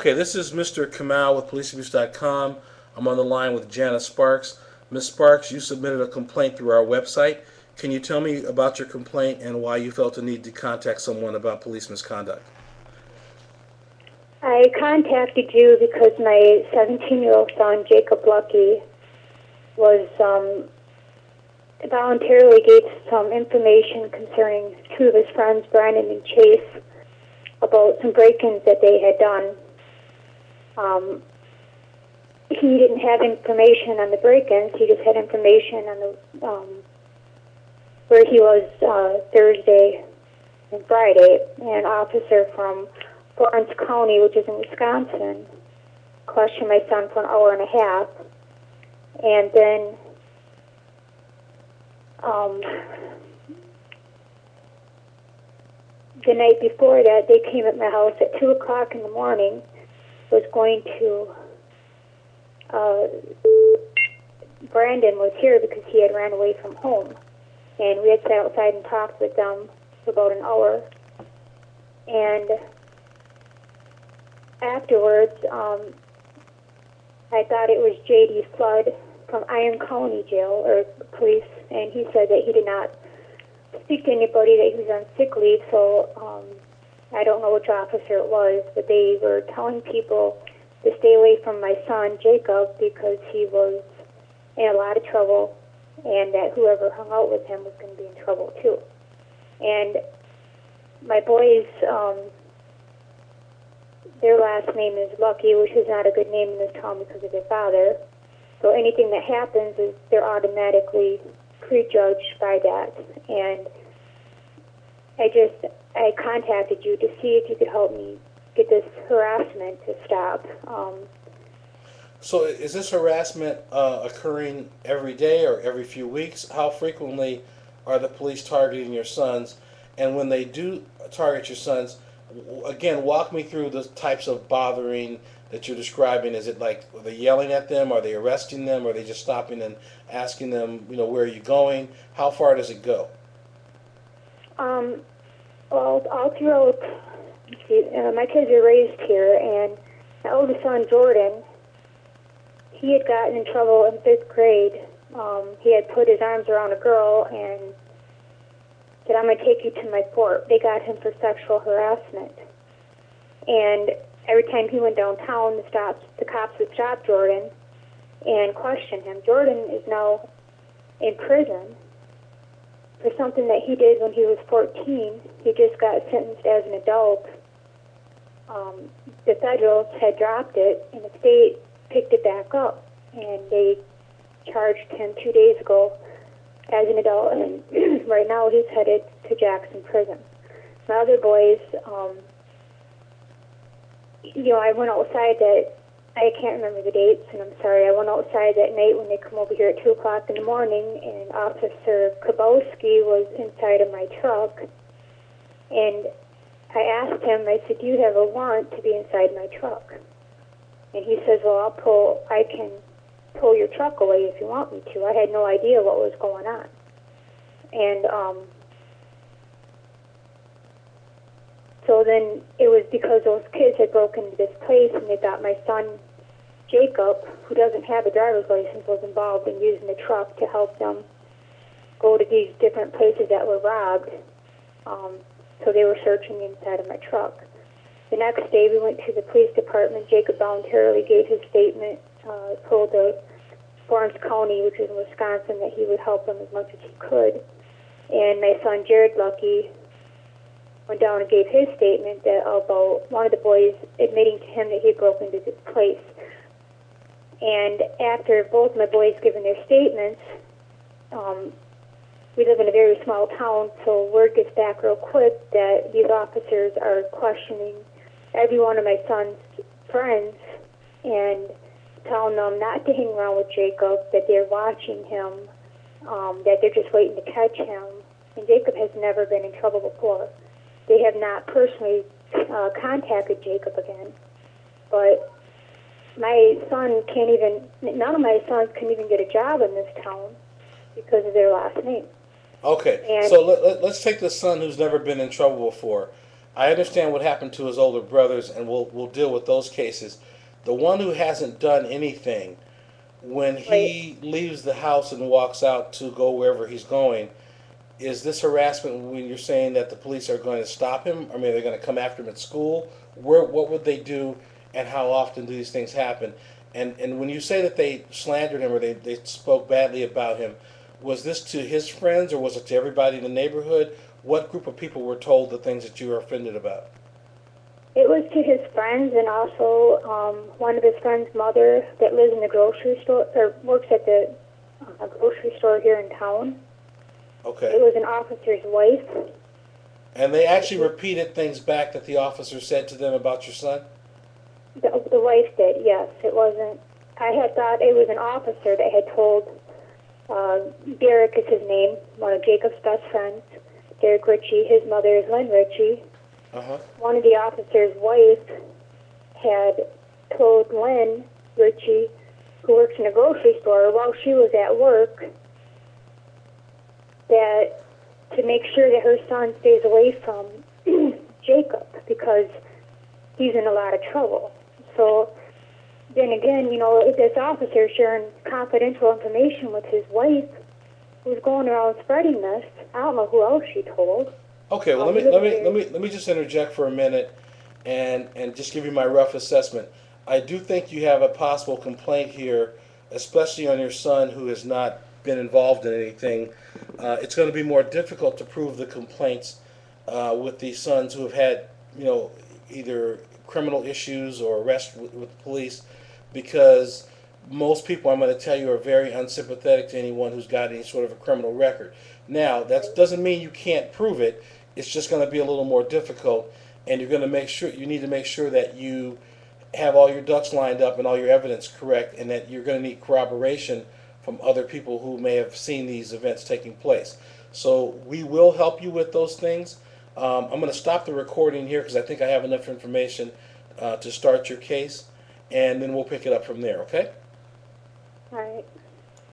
Okay, this is Mr. Kamal with policeabuse.com. I'm on the line with Jana Sparks. Ms. Sparks, you submitted a complaint through our website. Can you tell me about your complaint and why you felt the need to contact someone about police misconduct? I contacted you because my 17-year-old son, Jacob Luckey, was voluntarily gave some information concerning two of his friends, Brandon and Chase, about some break-ins that they had done. He didn't have information on the break-ins. He just had information on the where he was Thursday and Friday. And an officer from Lawrence County, which is in Wisconsin, questioned my son for an hour and a half. And then the night before that, they came at my house at 2 o'clock in the morning, was going to, Brandon was here because he had ran away from home. And we had sat outside and talked with them for about an hour. And afterwards, I thought it was J.D. Flood from Iron County Jail, or police, and he said that he did not speak to anybody, that he was on sick leave, so I don't know which officer it was, but they were telling people to stay away from my son, Jacob, because he was in a lot of trouble, and that whoever hung out with him was going to be in trouble, too. And my boys, their last name is Luckey, which is not a good name in this town because of their father. So anything that happens is they're automatically prejudged by that. And I contacted you to see if you could help me get this harassment to stop. So is this harassment occurring every day or every few weeks? How frequently are the police targeting your sons? And when they do target your sons, again, walk me through the types of bothering that you're describing. Is it like, are they yelling at them? Are they arresting them? Are they just stopping and asking them, where are you going? How far does it go? Well, all throughout, my kids are raised here, and my oldest son, Jordan, he had gotten in trouble in 5th grade. He had put his arms around a girl and said, "I'm going to take you to my fort." They got him for sexual harassment. And every time he went downtown, the cops would stop Jordan and question him. Jordan is now in prison for something that he did when he was 14. He just got sentenced as an adult. The federals had dropped it, and the state picked it back up, and they charged him 2 days ago as an adult, and right now he's headed to Jackson Prison. My other boys, I went outside I can't remember the dates, and I'm sorry, I went outside that night when they come over here at 2 o'clock in the morning, and Officer Kabowski was inside of my truck, and I asked him, I said, "Do you have a warrant to be inside my truck?" And he says, "Well, I can pull your truck away if you want me to." I had no idea what was going on. And so then it was because those kids had broken into this place, and they thought my son, Jacob, who doesn't have a driver's license, was involved in using the truck to help them go to these different places that were robbed. So they were searching the inside of my truck. The next day we went to the police department. Jacob voluntarily gave his statement, told the Lawrence County, which is in Wisconsin, that he would help them as much as he could. And my son, Jared Luckey, went down and gave his statement about one of the boys admitting to him that he had broken into this place. And after both my boys given their statements, we live in a very small town, so word gets back real quick that these officers are questioning every one of my son's friends and telling them not to hang around with Jacob, that they're watching him, that they're just waiting to catch him. And Jacob has never been in trouble before. They have not personally contacted Jacob again. But my son none of my sons can even get a job in this town because of their last name. Okay, And so let's take the son who's never been in trouble before. I understand what happened to his older brothers, and we'll deal with those cases. The one who hasn't done anything, when Right. he leaves the house and walks out to go wherever he's going, is this harassment when you're saying that the police are going to stop him? I mean, they're going to come after him at school? What would they do, and how often do these things happen? And when you say that they slandered him or they spoke badly about him, was this to his friends or was it to everybody in the neighborhood? What group of people were told the things that you were offended about? It was to his friends and also one of his friends' mother that lives in the grocery store or works at the grocery store here in town. Okay. It was an officer's wife. And they actually repeated things back that the officer said to them about your son? The wife did, yes. It wasn't. I had thought it was an officer that had told Derek is his name, one of Jacob's best friends. Derek Ritchie. His mother is Lynn Ritchie. Uh-huh. One of the officer's wife had told Lynn Ritchie, who works in a grocery store, while she was at work, that to make sure that her son stays away from Jacob because he's in a lot of trouble. So then again, you know, this officer sharing confidential information with his wife who's going around spreading this. I don't know who else she told. Okay, well let me just interject for a minute and just give you my rough assessment. I do think you have a possible complaint here, especially on your son who has not been involved in anything. It's going to be more difficult to prove the complaints with these sons who have had, you know, either criminal issues or arrest with the police, because most people, I'm going to tell you, are very unsympathetic to anyone who's got any sort of a criminal record. Now, that doesn't mean you can't prove it. It's just going to be a little more difficult, and you need to make sure that you have all your ducks lined up and all your evidence correct, and that you're going to need corroboration from other people who may have seen these events taking place. So we will help you with those things. I'm going to stop the recording here because I think I have enough information to start your case, and then we'll pick it up from there, okay? All right.